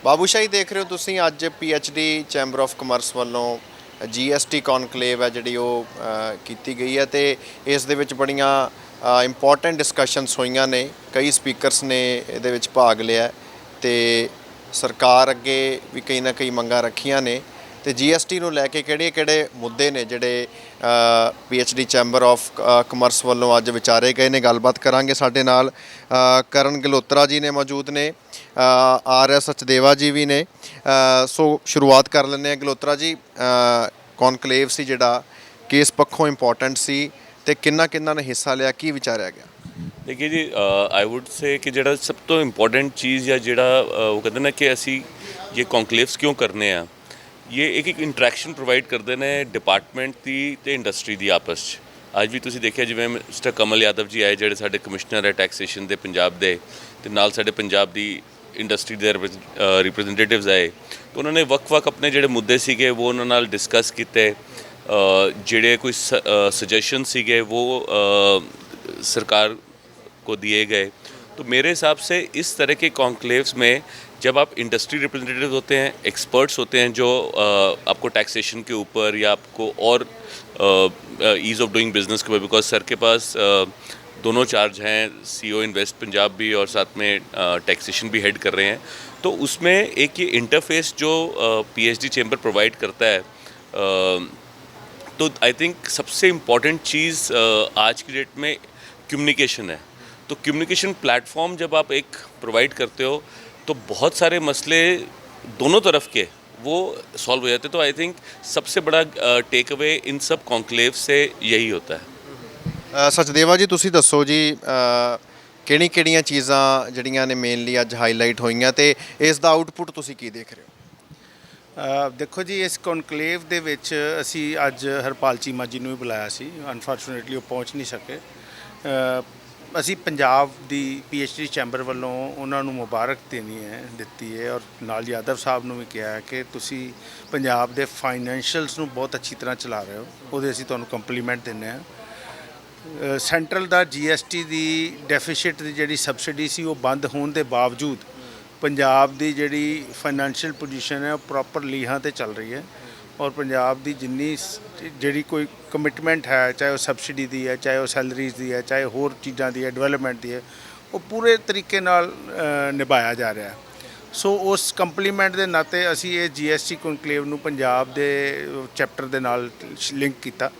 ਬਾਬੂਸ਼ਾਹੀ ਦੇਖ ਰਹੇ ਹੋ ਤੁਸੀਂ। ਅੱਜ PhD ਚੈਂਬਰ ਆਫ ਕਮਰਸ ਵੱਲੋਂ GST ਕੌਨਕਲੇਵ ਹੈ ਜਿਹੜੀ ਉਹ ਕੀਤੀ ਗਈ ਹੈ ਤੇ ਇਸ ਦੇ ਵਿੱਚ ਬੜੀਆਂ ਇੰਪੋਰਟੈਂਟ ਡਿਸਕਸ਼ਨਸ ਹੋਈਆਂ ਨੇ। ਕਈ ਸਪੀਕਰਸ ਨੇ ਇਹਦੇ ਵਿੱਚ ਭਾਗ ਲਿਆ ਤੇ ਸਰਕਾਰ ਅੱਗੇ ਵੀ ਕਈ ਨਾ ਕਈ ਮੰਗਾਂ ਰੱਖੀਆਂ ਨੇ ਤੇ GST ਨੂੰ ਲੈ ਕੇ ਕਿਹੜੇ ਮੁੱਦੇ ਨੇ ਜਿਹੜੇ PhD ਚੈਂਬਰ ਆਫ ਕਮਰਸ ਵੱਲੋਂ ਅੱਜ ਵਿਚਾਰੇ ਗਏ ਨੇ। ਗੱਲਬਾਤ ਕਰਾਂਗੇ। ਸਾਡੇ ਨਾਲ ਕਰਨ ਗਲੋਤਰਾ ਜੀ ਨੇ ਮੌਜੂਦ ਨੇ, RS ਸਚਦੇਵਾ ਜੀ ਵੀ ਨੇ। ਸੋ ਸ਼ੁਰੂਆਤ ਕਰ ਲੈਂਦੇ ਹਾਂ। ਗਲੋਤਰਾ ਜੀ, ਕੌਨਕਲੇਵ ਸੀ ਜਿਹੜਾ ਕਿਸ ਪੱਖੋਂ ਇੰਪੋਰਟੈਂਟ ਸੀ ਤੇ ਕਿੰਨਾ ਨੇ ਹਿੱਸਾ ਲਿਆ, ਕੀ ਵਿਚਾਰਿਆ ਗਿਆ? देखिए जी, आई वुड से कि ਜਿਹੜਾ ਸਭ ਤੋਂ ਇੰਪੋਰਟੈਂਟ ਚੀਜ਼ ਜਾਂ ਜਿਹੜਾ ਉਹ ਕਹਿੰਦੇ ਨੇ ਕਿ ਅਸੀਂ ਇਹ ਕੌਨਕਲੇਵਸ ਕਿਉਂ ਕਰਨੇ ਆ, ਇਹ ਇੱਕ ਇੰਟਰੈਕਸ਼ਨ ਪ੍ਰੋਵਾਈਡ ਕਰਦੇ ਨੇ ਡਿਪਾਰਟਮੈਂਟ ਦੀ ਤੇ ਇੰਡਸਟਰੀ ਦੀ ਆਪਸ 'ਚ। ਅੱਜ ਵੀ ਤੁਸੀਂ ਦੇਖਿਆ ਜਿਵੇਂ ਮਿਸਟਰ ਕਮਲ ਯਾਦਵ ਜੀ ਆਏ ਜਿਹੜੇ ਸਾਡੇ ਕਮਿਸ਼ਨਰ ਹੈ ਟੈਕਸੇਸ਼ਨ ਦੇ ਪੰਜਾਬ ਦੇ, ਤੇ ਨਾਲ ਸਾਡੇ ਪੰਜਾਬ ਦੀ ਇੰਡਸਟਰੀ ਦੇ ਰਿਪਰੈਜ਼ੈਂਟੇਟਿਵਸ ਆਏ। ਤਾਂ ਉਹਨਾਂ ਨੇ ਵੱਖ-ਵੱਖ ਆਪਣੇ ਜਿਹੜੇ ਮੁੱਦੇ ਸੀਗੇ ਉਹ ਉਹਨਾਂ ਨਾਲ ਡਿਸਕਸ ਕੀਤੇ। ਜਿਹੜੇ ਕੋਈ ਸਜੈਸ਼ਨ ਸੀਗੇ ਉਹ सरकार को दिए गए। तो मेरे हिसाब से इस तरह के कॉन्क्लेव्स में जब आप इंडस्ट्री रिप्रेजेंटेटिव होते हैं, एक्सपर्ट्स होते हैं जो आपको टैक्सेशन के ऊपर या आपको और ईज़ ऑफ डूइंग बिजनेस के ऊपर, बिकॉज सर के पास दोनों चार्ज हैं, CEO इन्वेस्ट पंजाब भी और साथ में टैक्सेशन भी हेड कर रहे हैं। तो उसमें एक ये इंटरफेस जो PhD चैम्बर प्रोवाइड करता है, तो आई थिंक सबसे इम्पॉर्टेंट चीज़ आज की डेट में कम्युनिकेशन है। तो कम्युनिकेशन प्लेटफॉर्म जब आप एक प्रोवाइड करते हो तो बहुत सारे मसले दोनों तरफ के वो सॉल्व हो जाते हैं। तो आई थिंक सबसे बड़ा टेक अवे इन सब कॉन्क्लेव से यही होता है। ਸਚਦੇਵਾ ਜੀ, ਤੁਸੀਂ ਦੱਸੋ ਜੀ, ਕਿਹੜੀਆਂ ਚੀਜ਼ਾਂ ਜਿਹੜੀਆਂ ਨੇ ਮੇਨਲੀ ਅੱਜ ਹਾਈਲਾਈਟ ਹੋਈਆਂ ਤੇ ਇਸ ਦਾ ਆਊਟਪੁੱਟ ਤੁਸੀਂ ਕੀ ਦੇਖ ਰਹੇ ਹੋ? ਦੇਖੋ ਜੀ, ਇਸ ਕੌਨਕਲੇਵ ਦੇ ਵਿੱਚ ਅਸੀਂ ਅੱਜ ਹਰਪਾਲ ਚੀਮਾ ਜੀ ਨੂੰ ਵੀ ਬੁਲਾਇਆ ਸੀ। ਅਨਫੋਰਚੂਨੇਟਲੀ ਉਹ ਪਹੁੰਚ ਨਹੀਂ ਸਕੇ। ਅਸੀਂ ਪੰਜਾਬ ਦੀ PhD ਚੈਂਬਰ ਵੱਲੋਂ ਉਹਨਾਂ ਨੂੰ ਮੁਬਾਰਕ ਦਿੱਤੀ ਹੈ ਔਰ ਨਾਲ ਯਾਦਵ ਸਾਹਿਬ ਨੂੰ ਵੀ ਕਿਹਾ ਹੈ ਕਿ ਤੁਸੀਂ ਪੰਜਾਬ ਦੇ ਫਾਈਨੈਂਸ਼ੀਅਲਸ ਨੂੰ ਬਹੁਤ ਅੱਛੀ ਤਰ੍ਹਾਂ ਚਲਾ ਰਹੇ ਹੋ, ਉਹਦੇ ਅਸੀਂ ਤੁਹਾਨੂੰ ਕੰਪਲੀਮੈਂਟ ਦਿੰਦੇ ਹਾਂ। ਸੈਂਟਰਲ ਦਾ GST ਦੀ ਡੈਫੀਸਿਟ ਦੀ ਜਿਹੜੀ ਸਬਸਿਡੀ ਸੀ ਉਹ ਬੰਦ ਹੋਣ ਦੇ ਬਾਵਜੂਦ ਪੰਜਾਬ ਦੀ ਜਿਹੜੀ ਫਾਈਨੈਂਸ਼ੀਅਲ ਪੋਜੀਸ਼ਨ ਹੈ ਉਹ ਪ੍ਰੋਪਰ ਲੀਹਾਂ 'ਤੇ ਚੱਲ ਰਹੀ ਹੈ ਔਰ ਪੰਜਾਬ ਦੀ ਜਿੰਨੀ ਜਿਹੜੀ ਕੋਈ ਕਮਿਟਮੈਂਟ ਹੈ, ਚਾਹੇ ਉਹ ਸਬਸਿਡੀ ਦੀ ਹੈ, ਚਾਹੇ ਉਹ ਸੈਲਰੀਜ਼ ਦੀ ਹੈ, ਚਾਹੇ ਹੋਰ ਚੀਜ਼ਾਂ ਦੀ ਹੈ, ਡਿਵੈਲਪਮੈਂਟ ਦੀ ਹੈ, ਉਹ ਪੂਰੇ ਤਰੀਕੇ ਨਾਲ ਨਿਭਾਇਆ ਜਾ ਰਿਹਾ। ਸੋ ਉਸ ਕੰਪਲੀਮੈਂਟ ਦੇ ਨਾਤੇ ਅਸੀਂ ਇਹ GST ਕੌਨਕਲੇਵ ਨੂੰ ਪੰਜਾਬ ਦੇ ਚੈਪਟਰ ਦੇ ਨਾਲ ਲਿੰਕ ਕੀਤਾ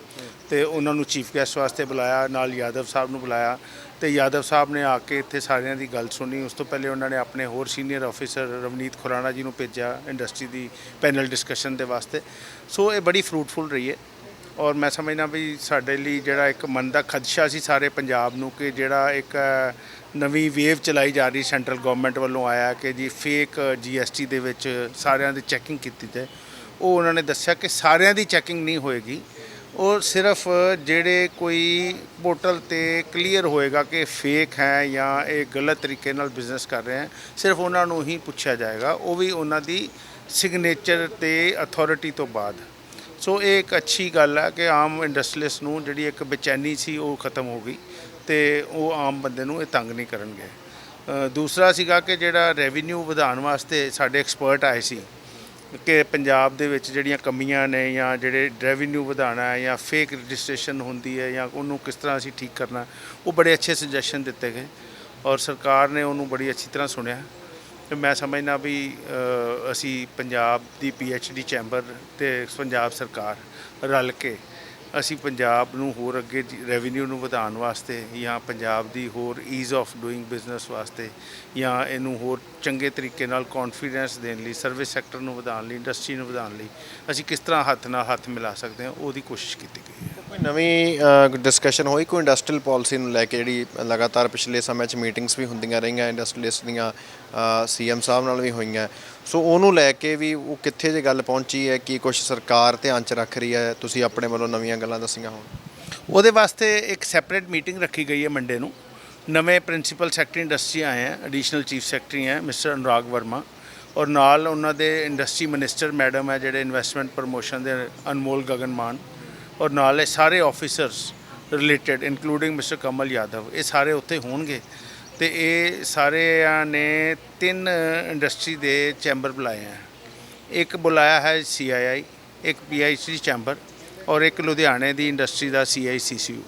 ਤੇ ਉਹਨਾਂ ਨੂੰ ਚੀਫ ਗੈਸਟ ਵਾਸਤੇ ਬੁਲਾਇਆ, ਨਾਲ ਯਾਦਵ ਸਾਹਿਬ ਨੂੰ ਬੁਲਾਇਆ ਤੇ ਯਾਦਵ ਸਾਹਿਬ ਨੇ ਆ ਕੇ ਇੱਥੇ ਸਾਰਿਆਂ ਦੀ ਗੱਲ ਸੁਣੀ। ਉਸ ਤੋਂ ਪਹਿਲੇ ਉਹਨਾਂ ਨੇ ਆਪਣੇ ਹੋਰ ਸੀਨੀਅਰ ਆਫੀਸਰ ਰਵਨੀਤ ਖੁਰਾਣਾ ਜੀ ਨੂੰ ਭੇਜਿਆ ਇੰਡਸਟਰੀ ਦੀ ਪੈਨਲ ਡਿਸਕਸ਼ਨ ਦੇ ਵਾਸਤੇ। ਸੋ ਇਹ ਬੜੀ ਫਰੂਟਫੁਲ ਰਹੀ ਹੈ ਔਰ ਮੈਂ ਸਮਝਦਾ ਵੀ ਸਾਡੇ ਲਈ ਜਿਹੜਾ ਇੱਕ ਮਨ ਦਾ ਖਦਸ਼ਾ ਸੀ ਸਾਰੇ ਪੰਜਾਬ ਨੂੰ ਕਿ ਜਿਹੜਾ ਇੱਕ ਨਵੀਂ ਵੇਵ ਚਲਾਈ ਜਾ ਰਹੀ ਸੈਂਟਰਲ ਗਵਰਨਮੈਂਟ ਵੱਲੋਂ ਆਇਆ ਕਿ ਜੀ ਫੇਕ GST ਦੇ ਵਿੱਚ ਸਾਰਿਆਂ ਦੀ ਚੈਕਿੰਗ ਕੀਤੀ ਤੇ ਉਹ ਉਹਨਾਂ ਨੇ ਦੱਸਿਆ ਕਿ ਸਾਰਿਆਂ ਦੀ ਚੈਕਿੰਗ ਨਹੀਂ ਹੋਏਗੀ। ਉਹ ਸਿਰਫ ਜਿਹੜੇ ਕੋਈ ਪੋਰਟਲ 'ਤੇ ਕਲੀਅਰ ਹੋਏਗਾ ਕਿ ਫੇਕ ਹੈ ਜਾਂ ਇਹ ਗਲਤ ਤਰੀਕੇ ਨਾਲ ਬਿਜ਼ਨਸ ਕਰ ਰਹੇ ਹੈ, ਸਿਰਫ ਉਹਨਾਂ ਨੂੰ ਹੀ ਪੁੱਛਿਆ ਜਾਏਗਾ, ਉਹ ਵੀ ਉਹਨਾਂ ਦੀ ਸਿਗਨੇਚਰ ਤੇ ਅਥਾਰਟੀ ਤੋਂ ਬਾਅਦ। ਸੋ ਇਹ ਇੱਕ ਅੱਛੀ ਗੱਲ ਹੈ ਕਿ ਆਮ ਇੰਡਸਟਰੀਅਲਿਸਟ ਨੂੰ ਜਿਹੜੀ ਇੱਕ ਬੇਚੈਨੀ ਸੀ ਉਹ ਖਤਮ ਹੋ ਗਈ ਤੇ ਉਹ ਆਮ ਬੰਦੇ ਨੂੰ ਇਹ ਤੰਗ ਨਹੀਂ ਕਰਨਗੇ। ਦੂਸਰਾ ਸੀਗਾ ਕਿ ਜਿਹੜਾ ਰੈਵਨਿਊ ਵਧਾਉਣ ਵਾਸਤੇ ਸਾਡੇ ਐਕਸਪਰਟ ਆਏ ਸੀ ਕਿ ਪੰਜਾਬ ਦੇ ਵਿੱਚ ਜਿਹੜੀਆਂ ਕਮੀਆਂ ਨੇ ਜਾਂ ਜਿਹੜੇ ਰੈਵਨਿਊ ਵਧਾਉਣਾ ਹੈ ਜਾਂ ਫੇਕ ਰਜਿਸਟ੍ਰੇਸ਼ਨ ਹੁੰਦੀ ਹੈ ਜਾਂ ਉਹਨੂੰ ਕਿਸ ਤਰ੍ਹਾਂ ਅਸੀਂ ਠੀਕ ਕਰਨਾ, ਉਹ ਬੜੇ ਅੱਛੇ ਸੁਜੈਸ਼ਨ ਦਿੱਤੇ ਗਏ ਔਰ ਸਰਕਾਰ ਨੇ ਉਹਨੂੰ ਬੜੀ ਅੱਛੀ ਤਰ੍ਹਾਂ ਸੁਣਿਆ। ਤੇ ਮੈਂ ਸਮਝਦਾ ਵੀ ਅਸੀਂ ਪੰਜਾਬ ਦੀ PhD ਚੈਂਬਰ ਤੇ ਪੰਜਾਬ ਸਰਕਾਰ ਰਲ ਕੇ ਅਸੀਂ ਪੰਜਾਬ ਨੂੰ ਹੋਰ ਅੱਗੇ ਰੈਵਨਿਊ ਨੂੰ ਵਧਾਉਣ ਵਾਸਤੇ ਜਾਂ ਪੰਜਾਬ ਦੀ ਹੋਰ ਈਜ਼ ਆਫ ਡੂਇੰਗ ਬਿਜ਼ਨਸ ਵਾਸਤੇ ਜਾਂ ਇਹਨੂੰ ਹੋਰ ਚੰਗੇ ਤਰੀਕੇ ਨਾਲ ਕੌਨਫੀਡੈਂਸ ਦੇਣ ਲਈ, ਸਰਵਿਸ ਸੈਕਟਰ ਨੂੰ ਵਧਾਉਣ ਲਈ, ਇੰਡਸਟਰੀ ਨੂੰ ਵਧਾਉਣ ਲਈ ਅਸੀਂ ਕਿਸ ਤਰ੍ਹਾਂ ਹੱਥ ਨਾਲ ਹੱਥ ਮਿਲਾ ਸਕਦੇ ਹਾਂ, ਉਹਦੀ ਕੋਸ਼ਿਸ਼ ਕੀਤੀ ਗਈ ਹੈ। ਕੋਈ ਨਵੀਂ ਡਿਸਕਸ਼ਨ ਹੋਈ ਕੋਈ ਇੰਡਸਟਰੀਅਲ ਪਾਲਿਸੀ ਨੂੰ ਲੈ ਕੇ ਜਿਹੜੀ ਲਗਾਤਾਰ ਪਿਛਲੇ ਸਮੇਂ 'ਚ ਮੀਟਿੰਗਸ ਵੀ ਹੁੰਦੀਆਂ ਰਹੀਆਂ ਇੰਡਸਟਰੀਅਲਿਸਟ ਦੀਆਂ, CM ਸਾਹਿਬ ਨਾਲ ਵੀ ਹੋਈਆਂ, ਸੋ ਉਹਨੂੰ ਲੈ ਕੇ ਵੀ ਉਹ ਕਿੱਥੇ ਜੇ ਗੱਲ ਪਹੁੰਚੀ ਹੈ, ਕੀ ਕੁਛ ਸਰਕਾਰ ਧਿਆਨ 'ਚ ਰੱਖ ਰਹੀ ਹੈ, ਤੁਸੀਂ ਆਪਣੇ ਵੱਲੋਂ ਨਵੀਆਂ ਗੱਲਾਂ ਦੱਸੀਆਂ ਹੋਣ? ਉਹਦੇ ਵਾਸਤੇ ਇੱਕ ਸੈਪਰੇਟ ਮੀਟਿੰਗ ਰੱਖੀ ਗਈ ਹੈ ਮੰਡੇ ਨੂੰ। ਨਵੇਂ ਪ੍ਰਿੰਸੀਪਲ ਸੈਕਟਰੀ ਇੰਡਸਟਰੀ ਆਏ ਹੈ, ਐਡੀਸ਼ਨਲ ਚੀਫ ਸੈਕਟਰੀ ਹੈ ਮਿਸਟਰ ਅਨੁਰਾਗ ਵਰਮਾ ਔਰ ਨਾਲ ਉਹਨਾਂ ਦੇ ਇੰਡਸਟਰੀ ਮਿਨਿਸਟਰ ਮੈਡਮ ਹੈ ਜਿਹੜੇ ਇਨਵੈਸਟਮੈਂਟ ਪ੍ਰਮੋਸ਼ਨ ਦੇ ਅਨਮੋਲ ਗਗਨ ਮਾਨ ਔਰ ਨਾਲ ਇਹ ਸਾਰੇ ਆਫਿਸਰਸ ਰਿਲੇਟਡ ਇਨਕਲੂਡਿੰਗ ਮਿਸਟਰ ਕਮਲ ਯਾਦਵ, ਇਹ ਸਾਰੇ ਉੱਥੇ ਹੋਣਗੇ ਤੇ ਇਹ ਸਾਰਿਆਂ ਨੇ 3 ਇੰਡਸਟਰੀ ਦੇ ਚੈਂਬਰ ਬੁਲਾਏ ਆ। ਇੱਕ ਬੁਲਾਇਆ ਹੈ CII, ਇੱਕ PIC ਚੈਂਬਰ ਔਰ ਇੱਕ ਲੁਧਿਆਣੇ ਦੀ ਇੰਡਸਟਰੀ ਦਾ CICCU।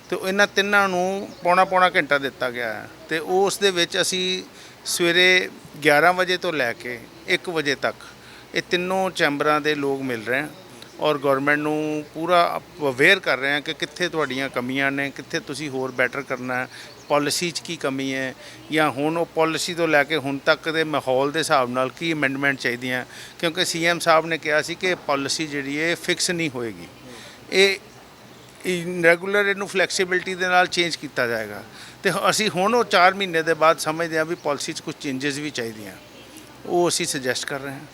ਤੇ ਇਹਨਾਂ ਤਿੰਨਾਂ ਨੂੰ ਪੌਣਾ ਘੰਟਾ ਦਿੱਤਾ ਗਿਆ ਹੈ ਤੇ ਉਸ ਦੇ ਵਿੱਚ ਅਸੀਂ ਸਵੇਰੇ 11 ਵਜੇ ਤੋਂ ਲੈ ਕੇ 1 ਵਜੇ ਤੱਕ ਇਹ ਤਿੰਨੋਂ ਚੈਂਬਰਾਂ ਦੇ ਲੋਕ ਮਿਲ ਰਹੇ ਹਨ ਔਰ ਗਵਰਨਮੈਂਟ ਨੂੰ ਪੂਰਾ ਅਵੇਅਰ ਕਰ ਰਹੇ ਹਾਂ ਕਿ ਕਿੱਥੇ ਤੁਹਾਡੀਆਂ ਕਮੀਆਂ ਨੇ, ਕਿੱਥੇ ਤੁਸੀਂ ਹੋਰ ਬੈਟਰ ਕਰਨਾ ਹੈ, ਪਾਲਿਸੀ 'ਚ ਕੀ ਕਮੀ ਹੈ, ਜਾਂ ਹੁਣ ਉਹ ਪਾਲਿਸੀ ਤੋਂ ਲੈ ਕੇ ਹੁਣ ਤੱਕ ਦੇ ਮਾਹੌਲ ਦੇ ਹਿਸਾਬ ਨਾਲ ਕੀ ਅਮੈਂਡਮੈਂਟ ਚਾਹੀਦੀਆਂ। ਕਿਉਂਕਿ CM ਸਾਹਿਬ ਨੇ ਕਿਹਾ ਸੀ ਕਿ ਪਾਲਿਸੀ ਜਿਹੜੀ ਹੈ ਫਿਕਸ ਨਹੀਂ ਹੋਏਗੀ, ਇਹ ਰੈਗੂਲਰ ਇਹਨੂੰ ਫਲੈਕਸੀਬਿਲਿਟੀ ਦੇ ਨਾਲ ਚੇਂਜ ਕੀਤਾ ਜਾਏਗਾ। ਤੇ ਅਸੀਂ ਹੁਣ ਉਹ 4 ਮਹੀਨੇ ਦੇ ਬਾਅਦ ਸਮਝਦੇ ਹਾਂ ਵੀ ਪਾਲਿਸੀ 'ਚ ਕੁਝ ਚੇਂਜਸ ਵੀ ਚਾਹੀਦੀਆਂ, ਉਹ ਅਸੀਂ ਸੁਜੈਸਟ ਕਰ ਰਹੇ ਹਾਂ।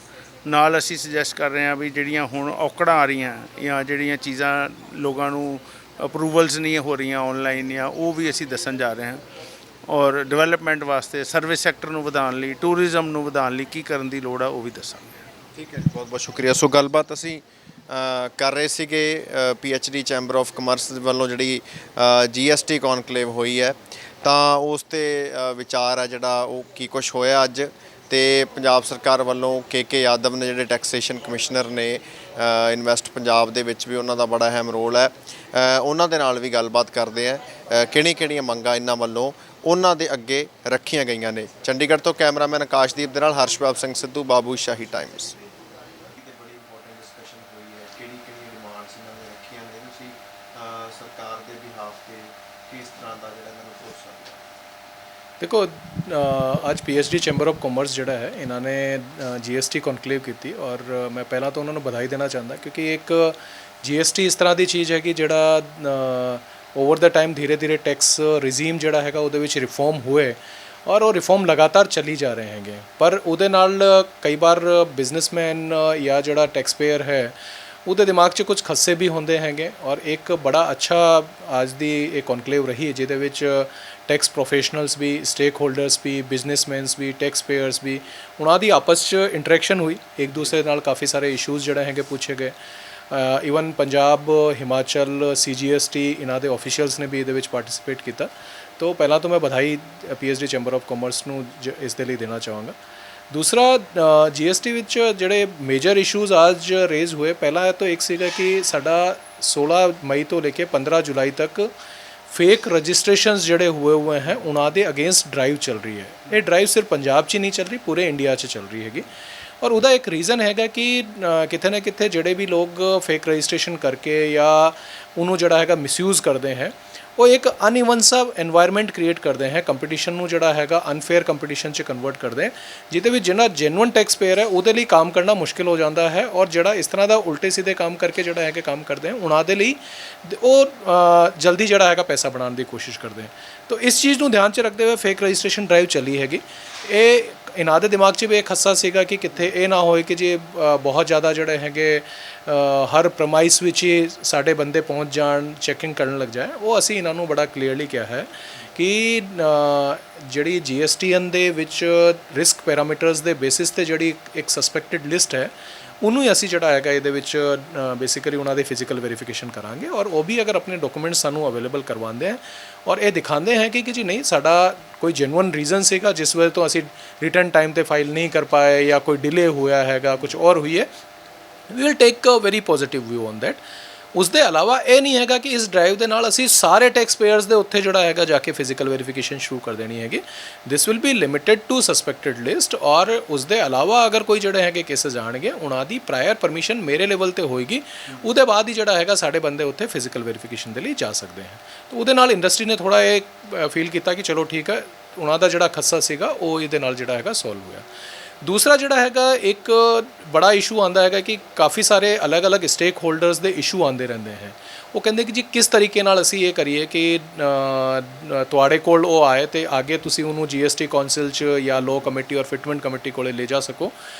ਨਾਲ ਅਸੀਂ ਸੁਜੈਸਟ ਕਰ ਰਹੇ ਹਾਂ ਵੀ ਜਿਹੜੀਆਂ ਹੁਣ ਔਕੜਾਂ ਆ ਰਹੀਆਂ ਜਾਂ ਜਿਹੜੀਆਂ ਚੀਜ਼ਾਂ ਲੋਕਾਂ ਨੂੰ ਅਪਰੂਵਲਸ ਨਹੀਂ ਹੋ ਰਹੀਆਂ ਆਨਲਾਈਨ, ਜਾਂ ਉਹ ਵੀ ਅਸੀਂ ਦੱਸਣ ਜਾ ਰਹੇ ਹਾਂ। ਔਰ ਡਿਵੈਲਪਮੈਂਟ ਵਾਸਤੇ ਸਰਵਿਸ ਸੈਕਟਰ ਨੂੰ ਵਧਾਉਣ ਲਈ, ਟੂਰਿਜ਼ਮ ਨੂੰ ਵਧਾਉਣ ਲਈ ਕੀ ਕਰਨ ਦੀ ਲੋੜ ਆ ਉਹ ਵੀ ਦੱਸਾਂਗੇ। ਠੀਕ ਹੈ ਜੀ, ਬਹੁਤ ਬਹੁਤ ਸ਼ੁਕਰੀਆ। ਸੋ ਗੱਲਬਾਤ ਅਸੀਂ ਕਰ ਰਹੇ ਸੀਗੇ PHD ਚੈਂਬਰ ਆਫ ਕਮਰਸ ਵੱਲੋਂ ਜਿਹੜੀ GST ਕੌਨਕਲੇਵ ਹੋਈ ਹੈ, ਤਾਂ ਉਸ 'ਤੇ ਵਿਚਾਰ ਹੈ ਜਿਹੜਾ ਉਹ ਕੀ ਕੁਛ ਹੋਇਆ ਅੱਜ। ਤੇ ਪੰਜਾਬ ਸਰਕਾਰ ਵੱਲੋਂ KK ਯਾਦਵ ਨੇ ਜਿਹੜੇ ਟੈਕਸੇਸ਼ਨ ਕਮਿਸ਼ਨਰ ਨੇ ਇਨਵੈਸਟ ਪੰਜਾਬ ਦੇ ਵਿੱਚ ਵੀ ਉਹਨਾਂ ਦਾ ਬੜਾ ਅਹਿਮ ਰੋਲ ਹੈ। ਉਹਨਾਂ ਦੇ ਨਾਲ ਵੀ ਗੱਲਬਾਤ ਕਰਦੇ ਆ ਕਿਹੜੀਆਂ ਮੰਗਾਂ ਇਹਨਾਂ ਵੱਲੋਂ ਉਹਨਾਂ ਦੇ ਅੱਗੇ ਰੱਖੀਆਂ ਗਈਆਂ ਨੇ। ਚੰਡੀਗੜ੍ਹ ਤੋਂ ਕੈਮਰਾਮੈਨ ਆਕਾਸ਼ਦੀਪ ਦੇ ਨਾਲ ਹਰਸ਼ਬਾਬ ਸਿੰਘ ਸਿੱਧੂ, ਬਾਬੂ ਸ਼ਾਹੀ ਟਾਈਮਸ। ਸਰਕਾਰ ਦੇ ਬਿਹਾਫ ਤੇ ਕਿਸ ਤਰ੍ਹਾਂ ਦਾ ਜਿਹੜਾ ਇਹਨਾਂ ਨੂੰ ਭਰੋਸਾ देखो ਅੱਜ PHD ਚੈਂਬਰ ਆਫ ਕਾਮਰਸ ਜਿਹੜਾ ਹੈ ਇਹਨਾਂ ਨੇ GST ਕਨਕਲੇਵ ਕੀਤੀ ਔਰ ਮੈਂ ਪਹਿਲਾਂ ਤਾਂ ਉਹਨਾਂ ਨੂੰ ਵਧਾਈ ਦੇਣਾ ਚਾਹੁੰਦਾ ਕਿਉਂਕਿ ਇੱਕ GST ਇਸ ਤਰ੍ਹਾਂ ਦੀ ਚੀਜ਼ ਹੈ ਕਿ ਜਿਹੜਾ ਓਵਰ ਦਾ ਟਾਈਮ ਧੀਰੇ ਧੀਰੇ ਟੈਕਸ ਰਿਜ਼ੀਮ ਜਿਹੜਾ ਹੈਗਾ ਉਹਦੇ ਵਿੱਚ ਰਿਫਾਰਮ ਹੋਏ ਔਰ ਉਹ ਰਿਫਾਰਮ ਲਗਾਤਾਰ ਚੱਲੀ ਜਾ ਰਹੇ ਹੈਗੇ। ਪਰ ਉਹਦੇ ਨਾਲ ਕਈ ਵਾਰ ਬਿਜ਼ਨਸਮੈਨ ਜਾਂ ਜਿਹੜਾ ਟੈਕਸ ਪੇਅਰ ਹੈ ਉਹਦੇ ਦਿਮਾਗ 'ਚ ਕੁਝ ਖੱਸੇ ਵੀ ਹੁੰਦੇ ਹੈਗੇ। ਔਰ ਇੱਕ ਬੜਾ ਅੱਛਾ ਅੱਜ ਦੀ ਇਹ ਕਨਕਲੇਵ ਰਹੀ ਹੈ ਜਿਹਦੇ ਵਿੱਚ ਟੈਕਸ ਪ੍ਰੋਫੈਸ਼ਨਲਸ ਵੀ, ਸਟੇਕ ਹੋਲਡਰਸ ਵੀ, ਬਿਜ਼ਨਸਮੈਨਸ ਵੀ, ਟੈਕਸ ਪੇਅਰਸ ਵੀ, ਉਹਨਾਂ ਦੀ ਆਪਸ 'ਚ ਇੰਟਰੈਕਸ਼ਨ ਹੋਈ, ਇੱਕ ਦੂਸਰੇ ਨਾਲ ਕਾਫੀ ਸਾਰੇ ਇਸ਼ੂਜ਼ ਜਿਹੜੇ ਹੈਗੇ ਪੁੱਛੇ ਗਏ। ਈਵਨ ਪੰਜਾਬ, ਹਿਮਾਚਲ, CGST ਇਹਨਾਂ ਦੇ ਆਫੀਸ਼ੀਅਲਸ ਨੇ ਵੀ ਇਹਦੇ ਵਿੱਚ ਪਾਰਟਿਸਿਪੇਟ ਕੀਤਾ। ਤਾਂ ਪਹਿਲਾਂ ਤਾਂ ਮੈਂ ਵਧਾਈ PHD ਚੈਂਬਰ ਆਫ ਕਾਮਰਸ ਨੂੰ ਇਸ ਦੇ ਲਈ ਦੇਣਾ ਚਾਹਾਂਗਾ। ਦੂਸਰਾ GST ਵਿੱਚ ਜਿਹੜੇ ਮੇਜਰ ਇਸ਼ੂਜ਼ ਅੱਜ ਰੇਜ਼ ਹੋਏ, ਪਹਿਲਾ ਤਾਂ ਇੱਕ ਸੀਗਾ ਕਿ ਸਾਡਾ 16 ਮਈ ਤੋਂ ਲੈ ਕੇ 15 ਜੁਲਾਈ ਤੱਕ ਫੇਕ ਰਜਿਸਟ੍ਰੇਸ਼ਨਸ ਜਿਹੜੇ ਹੋਏ हैं ਉਹਨਾਂ ਦੇ ਅਗੇਂਸਟ ਡਰਾਈਵ ਚੱਲ ਰਹੀ ਹੈ। ਇਹ ਡਰਾਈਵ ਸਿਰਫ ਪੰਜਾਬ 'ਚ ਹੀ ਨਹੀਂ ਚੱਲ ਰਹੀ, ਪੂਰੇ ਇੰਡੀਆ 'ਚ ਚੱਲ ਰਹੀ ਹੈਗੀ। ਔਰ ਉਹਦਾ ਇੱਕ ਰੀਜ਼ਨ ਹੈਗਾ ਕਿ ਕਿਤੇ ਨਾ ਕਿਤੇ ਜਿਹੜੇ ਵੀ ਲੋਕ ਫੇਕ ਰਜਿਸਟ੍ਰੇਸ਼ਨ ਕਰਕੇ ਜਾਂ ਉਹਨੂੰ ਜਿਹੜਾ ਹੈਗਾ ਮਿਸਯੂਜ਼ ਕਰਦੇ ਹੈ, ਉਹ ਇੱਕ ਅਨਈਵਨ ਸਾ এনवायरमेंट ਕ੍ਰੀਏਟ ਕਰਦੇ ਹੈ, ਕੰਪੀਟੀਸ਼ਨ ਨੂੰ ਜਿਹੜਾ ਹੈਗਾ ਅਨਫੇਅਰ ਕੰਪੀਟੀਸ਼ਨ 'ਚ ਕਨਵਰਟ ਕਰਦੇ, ਜਿਹਦੇ ਵਿੱਚ ਜਿਹੜਾ ਜੈਨੂਅਨ ਟੈਕਸ ਪੇਅਰ ਹੈ ਉਹਦੇ ਲਈ ਕੰਮ ਕਰਨਾ ਮੁਸ਼ਕਿਲ ਹੋ ਜਾਂਦਾ ਹੈ। ਔਰ ਜਿਹੜਾ ਇਸ ਤਰ੍ਹਾਂ ਦਾ ਉਲਟੇ ਸਿੱਧੇ ਕੰਮ ਕਰਕੇ ਜਿਹੜਾ ਹੈਗਾ ਕੰਮ ਕਰਦੇ ਹੈ, ਉਹਨਾਂ ਦੇ ਲਈ ਉਹ ਜਲਦੀ ਜਿਹੜਾ ਹੈਗਾ ਪੈਸਾ ਬਣਾਉਣ ਦੀ ਕੋਸ਼ਿਸ਼ ਕਰਦੇ ਹੈ। ਤਾਂ ਇਸ ਚੀਜ਼ ਨੂੰ ਧਿਆਨ 'ਚ ਰੱਖਦੇ ਹੋਏ ਫੇਕ ਰਜਿਸਟ੍ਰੇਸ਼ਨ ਡਰਾਈਵ ਚੱਲੀ ਹੈਗੀ। ਇਹ ਇਹਨਾਂ ਦੇ ਦਿਮਾਗ 'ਚ ਵੀ ਇੱਕ ਖੱਸਾ ਸੀਗਾ ਕਿ ਕਿੱਥੇ ਇਹ ਨਾ ਹੋਏ ਕਿ ਜੇ ਬਹੁਤ ਜ਼ਿਆਦਾ ਜਿਹੜੇ ਹੈਗੇ ਹਰ ਪ੍ਰਮਾਈਸ ਵਿੱਚ ਹੀ ਸਾਡੇ ਬੰਦੇ ਪਹੁੰਚ ਜਾਣ, ਚੈਕਿੰਗ ਕਰਨ ਲੱਗ ਜਾਏ। ਉਹ ਅਸੀਂ ਇਹਨਾਂ ਨੂੰ ਬੜਾ ਕਲੀਅਰਲੀ ਕਿਹਾ ਹੈ ਕਿ ਜਿਹੜੀ GSTN ਦੇ ਵਿੱਚ ਰਿਸਕ ਪੈਰਾਮੀਟਰਸ ਦੇ ਬੇਸਿਸ ਤੇ ਜਿਹੜੀ ਇੱਕ ਸਸਪੈਕਟਡ ਲਿਸਟ ਹੈ, ਉਹਨੂੰ ਹੀ ਅਸੀਂ ਜਿਹੜਾ ਹੈਗਾ ਇਹਦੇ ਵਿੱਚ ਬੇਸਿਕਲੀ ਉਹਨਾਂ ਦੀ ਫਿਜ਼ੀਕਲ ਵੈਰੀਫਿਕੇਸ਼ਨ ਕਰਾਂਗੇ। ਔਰ ਉਹ ਵੀ ਅਗਰ ਆਪਣੇ ਡਾਕੂਮੈਂਟ ਸਾਨੂੰ ਅਵੇਲੇਬਲ ਕਰਵਾਉਂਦੇ ਹੈ ਔਰ ਇਹ ਦਿਖਾਉਂਦੇ ਹੈ ਕਿ ਜੀ ਨਹੀਂ ਸਾਡਾ ਕੋਈ ਜੈਨੂਅਨ ਰੀਜ਼ਨ ਸੀਗਾ ਜਿਸ ਵਜ੍ਹਾ ਤੋਂ ਅਸੀਂ ਰਿਟਰਨ ਟਾਈਮ ਤੇ ਫਾਈਲ ਨਹੀਂ ਕਰ ਪਾਏ ਜਾਂ ਕੋਈ ਡਿਲੇ ਹੋਇਆ ਹੈਗਾ, ਕੁਝ ਔਰ ਹੋਈ ਹੈ, we will take a very positive view on that. ਉਸ ਦੇ ਇਲਾਵਾ ਇਹ ਨਹੀਂ ਹੈਗਾ ਕਿ ਇਸ ਡਰਾਈਵ ਦੇ ਨਾਲ ਅਸੀਂ ਸਾਰੇ ਟੈਕਸ ਪੇਅਰਸ ਦੇ ਉੱਥੇ ਜਿਹੜਾ ਹੈਗਾ ਜਾ ਕੇ ਫਿਜ਼ੀਕਲ ਵੈਰੀਫਿਕੇਸ਼ਨ ਸ਼ੁਰੂ ਕਰ ਦੇਣੀ ਹੈਗੀ। This will be limited to suspected list. ਔਰ ਉਸ ਦੇ ਇਲਾਵਾ ਅਗਰ ਕੋਈ ਜਿਹੜੇ ਹੈਗੇ ਕੇਸਿਸ ਆਣਗੇ, ਉਹਨਾਂ ਦੀ ਪ੍ਰਾਇਰ ਪਰਮਿਸ਼ਨ ਮੇਰੇ ਲੈਵਲ ਤੇ ਹੋਏਗੀ, ਉਹਦੇ ਬਾਅਦ ਹੀ ਜਿਹੜਾ ਹੈਗਾ ਸਾਡੇ ਬੰਦੇ ਉੱਥੇ ਫਿਜ਼ੀਕਲ ਵੈਰੀਫਿਕੇਸ਼ਨ ਦੇ ਲਈ ਜਾ ਸਕਦੇ ਹਨ। ਤਾਂ ਉਹਦੇ ਨਾਲ ਇੰਡਸਟਰੀ ਨੇ ਥੋੜ੍ਹਾ ਇਹ ਫੀਲ ਕੀਤਾ ਕਿ ਚਲੋ ਠੀਕ ਹੈ, ਉਹਨਾਂ ਦਾ ਜਿਹੜਾ ਖੱਸਾ ਸੀਗਾ ਉਹ ਇਹਦੇ ਨਾਲ ਜਿਹੜਾ ਹੈਗਾ ਸੋਲਵ ਹੋਇਆ। ਦੂਸਰਾ ਜਿਹੜਾ ਹੈਗਾ ਇੱਕ ਬੜਾ ਇਸ਼ੂ ਆਉਂਦਾ ਹੈਗਾ ਕਿ ਕਾਫੀ ਸਾਰੇ ਅਲੱਗ-ਅਲੱਗ ਸਟੇਕ ਹੋਲਡਰਸ ਦੇ ਇਸ਼ੂ ਆਉਂਦੇ ਰਹਿੰਦੇ ਹੈ। ਉਹ ਕਹਿੰਦੇ ਕਿ ਜੀ ਕਿਸ ਤਰੀਕੇ ਨਾਲ ਅਸੀਂ ਇਹ ਕਰੀਏ ਕਿ ਤੁਹਾਡੇ ਕੋਲ ਉਹ ਆਏ ਅਤੇ ਅੱਗੇ ਤੁਸੀਂ ਉਹਨੂੰ GST ਕੌਂਸਲ 'ਚ ਜਾਂ ਲੋ ਕਮੇਟੀ ਔਰ ਫਿਟਮੈਂਟ ਕਮੇਟੀ ਕੋਲੇ ਲੈ ਜਾ ਸਕੋ।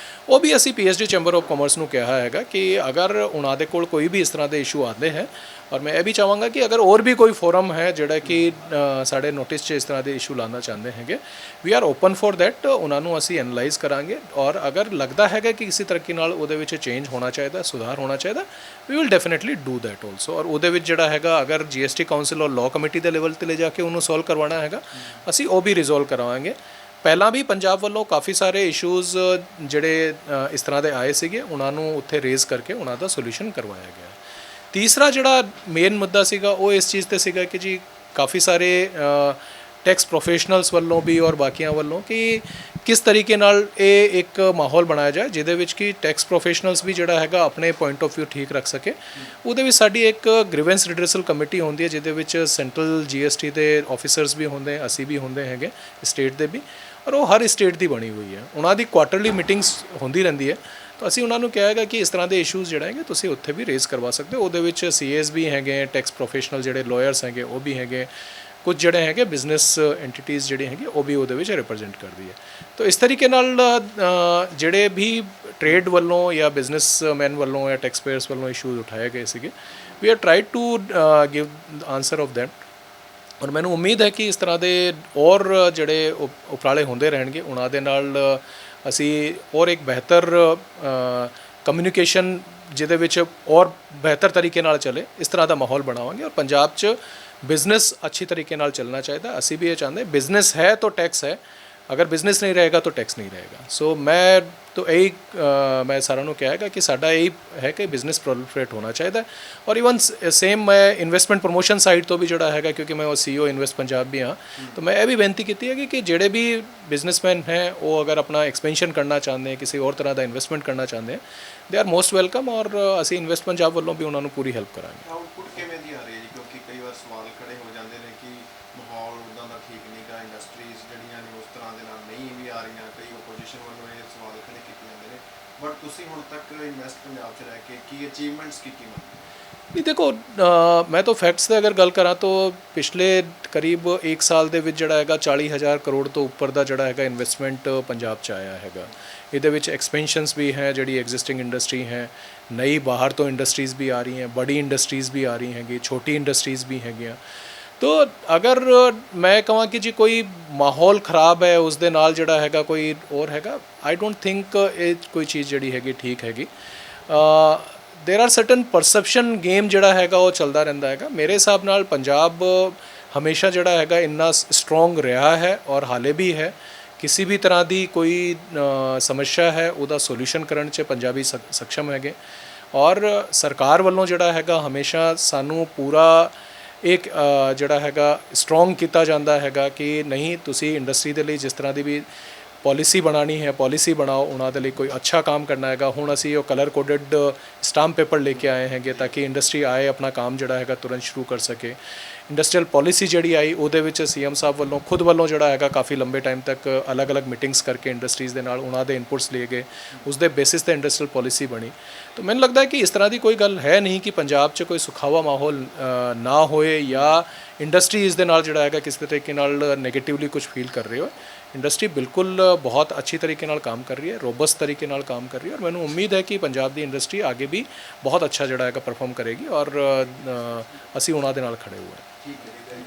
ਉਹ ਵੀ ਅਸੀਂ ਪੀਐਚਡੀ ਚੈਂਬਰ ਆਫ ਕਾਮਰਸ ਨੂੰ ਕਿਹਾ ਹੈਗਾ ਕਿ ਅਗਰ ਉਹਨਾਂ ਦੇ ਕੋਲ ਕੋਈ ਵੀ ਇਸ ਤਰ੍ਹਾਂ ਦੇ ਇਸ਼ੂ ਆਉਂਦੇ ਹੈ, ਔਰ ਮੈਂ ਇਹ ਵੀ ਚਾਹਾਂਗਾ ਕਿ ਅਗਰ ਹੋਰ ਵੀ ਕੋਈ ਫੋਰਮ ਹੈ ਜਿਹੜਾ ਕਿ ਸਾਡੇ ਨੋਟਿਸ 'ਚ ਇਸ ਤਰ੍ਹਾਂ ਦੇ ਇਸ਼ੂ ਲਾਉਣਾ ਚਾਹੁੰਦੇ ਹੈਗੇ, we are open for that, ਉਹਨਾਂ ਨੂੰ ਅਸੀਂ ਐਨਲਾਈਜ਼ ਕਰਾਂਗੇ, ਔਰ ਅਗਰ ਲੱਗਦਾ ਹੈਗਾ ਕਿ ਕਿਸੇ ਤਰੀਕੇ ਨਾਲ ਉਹਦੇ ਵਿੱਚ ਚੇਂਜ ਹੋਣਾ ਚਾਹੀਦਾ, ਸੁਧਾਰ ਹੋਣਾ ਚਾਹੀਦਾ, we will definitely do that also. ਔਰ ਉਹਦੇ ਵਿੱਚ ਜਿਹੜਾ ਹੈਗਾ ਅਗਰ ਜੀਐਸਟੀ ਕਾਉਂਸਲ ਔਰ ਲਾਅ ਕਮੇਟੀ ਦੇ ਲੈਵਲ ਤੇ ਲੈ ਜਾ ਕੇ ਉਹਨੂੰ ਸੋਲਵ ਕਰਵਾਉਣਾ ਹੈਗਾ, ਅਸੀਂ ਉਹ ਵੀ ਰਿਜ਼ੋਲਵ ਕਰਵਾਵਾਂਗੇ। ਪਹਿਲਾਂ ਵੀ ਪੰਜਾਬ ਵੱਲੋਂ ਕਾਫੀ ਸਾਰੇ ਇਸ਼ੂਜ਼ ਜਿਹੜੇ ਇਸ ਤਰ੍ਹਾਂ ਦੇ ਆਏ ਸੀਗੇ, ਉਹਨਾਂ ਨੂੰ ਉੱਥੇ ਰੇਜ਼ ਕਰਕੇ ਉਹਨਾਂ ਦਾ ਸੋਲੂਸ਼ਨ ਕਰਵਾਇਆ ਗਿਆ। ਤੀਸਰਾ ਜਿਹੜਾ ਮੇਨ ਮੁੱਦਾ ਸੀਗਾ ਉਹ ਇਸ ਚੀਜ਼ ਤੇ ਸੀਗਾ ਕਿ ਜੀ ਕਾਫੀ ਸਾਰੇ ਟੈਕਸ ਪ੍ਰੋਫੈਸ਼ਨਲਸ ਵੱਲੋਂ ਵੀ ਔਰ ਬਾਕੀਆਂ ਵੱਲੋਂ ਕਿ ਕਿਸ ਤਰੀਕੇ ਨਾਲ ਇਹ ਇੱਕ ਮਾਹੌਲ ਬਣਾਇਆ ਜਾਏ ਜਿਹਦੇ ਵਿੱਚ ਕਿ ਟੈਕਸ ਪ੍ਰੋਫੈਸ਼ਨਲਸ ਵੀ ਜਿਹੜਾ ਹੈਗਾ ਆਪਣੇ ਪੁਆਇੰਟ ਆਫ ਵਿਊ ਠੀਕ ਰੱਖ ਸਕੇ। ਉਹਦੇ ਵਿੱਚ ਸਾਡੀ ਇੱਕ ਗ੍ਰੀਵੈਂਸ ਰਿਡਰਸਲ ਕਮੇਟੀ ਹੁੰਦੀ ਹੈ ਜਿਹਦੇ ਵਿੱਚ ਸੈਂਟਰਲ ਜੀਐਸਟੀ ਦੇ ਆਫੀਸਰਸ ਵੀ ਹੁੰਦੇ, ਅਸੀਂ ਵੀ ਹੁੰਦੇ ਹੈਗੇ, ਸਟੇਟ ਦੇ ਵੀ, ਔਰ ਉਹ ਹਰ ਸਟੇਟ ਦੀ ਬਣੀ ਹੋਈ ਹੈ। ਉਹਨਾਂ ਦੀ ਕੁਆਟਰਲੀ ਮੀਟਿੰਗਸ ਹੁੰਦੀ ਰਹਿੰਦੀ ਹੈ, ਤਾਂ ਅਸੀਂ ਉਹਨਾਂ ਨੂੰ ਕਿਹਾ ਹੈਗਾ ਕਿ ਇਸ ਤਰ੍ਹਾਂ ਦੇ ਇਸ਼ੂਜ਼ ਜਿਹੜੇ ਹੈਗੇ ਤੁਸੀਂ ਉੱਥੇ ਵੀ ਰੇਜ਼ ਕਰਵਾ ਸਕਦੇ ਹੋ। ਉਹਦੇ ਵਿੱਚ ਸੀਏਸ ਵੀ ਹੈਗੇ, ਟੈਕਸ ਪ੍ਰੋਫੈਸ਼ਨਲ ਜਿਹੜੇ ਲਾਇਰਸ ਹੈਗੇ ਉਹ ਵੀ ਹੈਗੇ, ਕੁਝ ਜਿਹੜੇ ਹੈਗੇ ਬਿਜ਼ਨਸ ਐਂਟੀਟੀਜ਼ ਜਿਹੜੀ ਹੈਗੀ ਉਹ ਵੀ ਉਹਦੇ ਵਿੱਚ ਰਿਪਰੈਜ਼ੈਂਟ ਕਰਦੀ ਹੈ। ਤਾਂ ਇਸ ਤਰੀਕੇ ਨਾਲ ਜਿਹੜੇ ਵੀ ਟ੍ਰੇਡ ਵੱਲੋਂ ਜਾਂ ਬਿਜ਼ਨਸਮੈਨ ਵੱਲੋਂ ਜਾਂ ਟੈਕਸ ਪੇਅਰਸ ਵੱਲੋਂ ਇਸ਼ੂਜ਼ ਉਠਾਏ ਗਏ ਸੀਗੇ, we are tried to give answer of them. ਔਰ ਮੈਨੂੰ ਉਮੀਦ ਹੈ ਕਿ ਇਸ ਤਰ੍ਹਾਂ ਦੇ ਔਰ ਜਿਹੜੇ ਉਪਰਾਲੇ ਹੁੰਦੇ ਰਹਿਣਗੇ, ਉਹਨਾਂ ਦੇ ਨਾਲ ਅਸੀਂ ਔਰ ਇੱਕ ਬਿਹਤਰ ਕਮਿਊਨੀਕੇਸ਼ਨ ਜਿਹਦੇ ਵਿੱਚ ਔਰ ਬਿਹਤਰ ਤਰੀਕੇ ਨਾਲ ਚੱਲੇ, ਇਸ ਤਰ੍ਹਾਂ ਦਾ ਮਾਹੌਲ ਬਣਾਵਾਂਗੇ। ਔਰ ਪੰਜਾਬ 'ਚ ਬਿਜ਼ਨਸ ਅੱਛੀ ਤਰੀਕੇ ਨਾਲ ਚੱਲਣਾ ਚਾਹੀਦਾ। ਅਸੀਂ ਵੀ ਇਹ ਚਾਹੁੰਦੇ, ਬਿਜ਼ਨਸ ਹੈ ਤਾਂ ਟੈਕਸ ਹੈ, ਅਗਰ ਬਿਜ਼ਨਸ ਨਹੀਂ ਰਹੇਗਾ ਤਾਂ ਟੈਕਸ ਨਹੀਂ ਰਹੇਗਾ। ਸੋ ਮੈਂ ਤਾਂ ਇਹੀ ਮੈਂ ਸਾਰਿਆਂ ਨੂੰ ਕਹਾਂਗਾ ਕਿ ਸਾਡਾ ਇਹੀ ਹੈ ਕਿ ਬਿਜ਼ਨਸ ਪ੍ਰੋਲੀਫਰੇਟ ਹੋਣਾ ਚਾਹੀਦਾ। ਔਰ ਇਵਨ ਸੇਮ ਮੈਂ ਇਨਵੈਸਟਮੈਂਟ ਪ੍ਰੋਮੋਸ਼ਨ ਸਾਈਡ ਤੋਂ ਵੀ ਜਿਹੜਾ ਹੈਗਾ, ਕਿਉਂਕਿ ਮੈਂ ਉਹ CEO ਇਨਵੈਸਟ ਪੰਜਾਬ ਵੀ ਹਾਂ, ਤਾਂ ਮੈਂ ਇਹ ਵੀ ਬੇਨਤੀ ਕੀਤੀ ਹੈ ਕਿ ਜਿਹੜੇ ਵੀ ਬਿਜ਼ਨਸਮੈਨ ਹੈ ਉਹ ਅਗਰ ਆਪਣਾ ਐਕਸਪੈਂਸ਼ਨ ਕਰਨਾ ਚਾਹੁੰਦੇ ਹੈ, ਕਿਸੇ ਹੋਰ ਤਰ੍ਹਾਂ ਦਾ ਇਨਵੈਸਟਮੈਂਟ ਕਰਨਾ ਚਾਹੁੰਦੇ ਹੈ, ਦੇ ਆਰ ਮੋਸਟ ਵੈਲਕਮ। ਔਰ ਅਸੀਂ ਇਨਵੈਸਟ ਪੰਜਾਬ ਵੱਲੋਂ ਵੀ ਉਹਨਾਂ ਨੂੰ ਪੂਰੀ ਹੈਲਪ ਕਰਾਂਗੇ। ਆਊਟਪੁੱਟ ਕਿਵੇਂ ਦੀ ਆ ਰਹੀ ਹੈ ਜੀ? ਕਿਉਂਕਿ ਕਈ ਵਾਰ ਸਵਾਲ ਖੜੇ ਹੋ ਜਾਂਦੇ ਨੇ ਕਿ ਮਾਹੌਲ ਉੱਦਾਂ ਦਾ ਠੀਕ ਨਹੀਂ ਗਾ, ਇੰਡਸਟਰੀਜ਼ ਜਿਹੜੀਆਂ ਨੇ ਉਸ ਤਰ੍ਹਾਂ ਦੇ ਨਾਲ ਨਹੀਂ ਵੀ ਆ ਰਹੀਆਂ, ਕਈ ਓਪੋਜੀਸ਼ਨ ਵੱਲੋਂ ਇਹ ਸਵਾਲ ਖੜੇ ਕੀਤੇ ਜਾਂਦੇ ਨੇ, ਬਟ ਤੁਸੀਂ ਹੁਣ ਤੱਕ ਇਨਵੈਸਟ ਪੰਜਾਬ 'ਚ ਰਹਿ ਕੇ ਕੀ ਅਚੀਵਮੈਂਟਸ ਕੀ ਮੰਨਦੇ? नहीं देखो, मैं तो फैक्ट्स से अगर गल करा तो पिछले करीब 1 साल ਦੇ ਵਿੱਚ ਜਿਹੜਾ ਹੈਗਾ 40,000 ਕਰੋੜ ਤੋਂ ਉੱਪਰ ਦਾ ਜਿਹੜਾ ਹੈਗਾ ਇਨਵੈਸਟਮੈਂਟ ਪੰਜਾਬ 'ਚ ਆਇਆ ਹੈਗਾ। ਇਹਦੇ ਵਿੱਚ ਐਕਸਪੈਂਸ਼ਨਸ ਵੀ ਹੈ, ਜਿਹੜੀ ਐਗਜ਼ਿਸਟਿੰਗ ਇੰਡਸਟਰੀ ਹੈ, ਨਈ ਬਾਹਰ ਤੋਂ ਇੰਡਸਟਰੀਜ਼ ਵੀ ਆ ਰਹੀ हैं, बड़ी इंडस्ट्रीज़ भी आ रही हैगी, छोटी इंडस्ट्रीज़ भी हैगियाँ। तो अगर मैं कਹਾਂ कि जी कोई माहौल ख़राब है उस दे नाल ਜਿਹੜਾ ਹੈਗਾ ਕੋਈ ਹੋਰ ਹੈਗਾ, आई डोंट थिंक ਇਹ ਕੋਈ ਚੀਜ਼ ਜਿਹੜੀ ਹੈਗੀ ਠੀਕ ਹੈਗੀ। There are certain perception game ਜਿਹੜਾ ਹੈਗਾ ਉਹ ਚੱਲਦਾ ਰਹਿੰਦਾ ਹੈਗਾ। ਮੇਰੇ ਹਿਸਾਬ ਨਾਲ ਪੰਜਾਬ ਹਮੇਸ਼ਾ ਜਿਹੜਾ ਹੈਗਾ ਇੰਨਾ ਸਟਰੋਂਗ ਰਿਹਾ ਹੈ ਔਰ ਹਾਲੇ ਵੀ ਹੈ। ਕਿਸੇ ਵੀ ਤਰ੍ਹਾਂ ਦੀ ਕੋਈ ਸਮੱਸਿਆ ਹੈ ਉਹਦਾ ਸੋਲੂਸ਼ਨ ਕਰਨ 'ਚ ਪੰਜਾਬੀ ਸક્ષਮ ਹੈਗੇ। ਔਰ ਸਰਕਾਰ ਵੱਲੋਂ ਜਿਹੜਾ ਹੈਗਾ ਹਮੇਸ਼ਾ ਸਾਨੂੰ ਪੂਰਾ ਇੱਕ ਜਿਹੜਾ ਹੈਗਾ ਸਟਰੋਂਗ ਕੀਤਾ ਜਾਂਦਾ ਹੈਗਾ ਕਿ ਨਹੀਂ, ਤੁਸੀਂ ਇੰਡਸਟਰੀ ਦੇ ਲਈ ਜਿਸ ਤਰ੍ਹਾਂ ਦੀ ਵੀ पॉलिसी बनानी है पॉलिसी बनाओ, उन्होंने लिए कोई अच्छा काम करना है। हुण असी कलर कोडेड स्टाम्प पेपर लेके आए हैं ताकि इंडस्ट्री आए अपना काम जोड़ा है तुरंत शुरू कर सके। इंडस्ट्रीयल पॉलिसी जी आई वो सीएम साहब वालों खुद वालों जोड़ा है काफ़ी लंबे टाइम तक अलग अलग मीटिंग्स करके इंडस्ट्रीज़ के नाल उन्होंने इनपुट्स लिए गए, उसके बेसिस पर इंडस्ट्रीयल पॉलिसी बनी। तो मैंने लगता है कि इस तरह की कोई गल है नहीं कि पंजाब च कोई सुखावा माहौल ना होए या इंडस्ट्री इस दे नाल जोड़ा है किसी तरीके नाल नैगेटिवली कुछ फील कर रहे हो। इंडस्ट्री बिल्कुल बहुत अच्छी तरीके नाल काम कर रही है, रोबस्ट तरीके नाल काम कर रही है। और मैंने उम्मीद है कि पंजाब की इंडस्ट्री आगे भी बहुत अच्छा जोड़ा है परफॉर्म करेगी और असी उन्होंने नाल खड़े हुए हैं।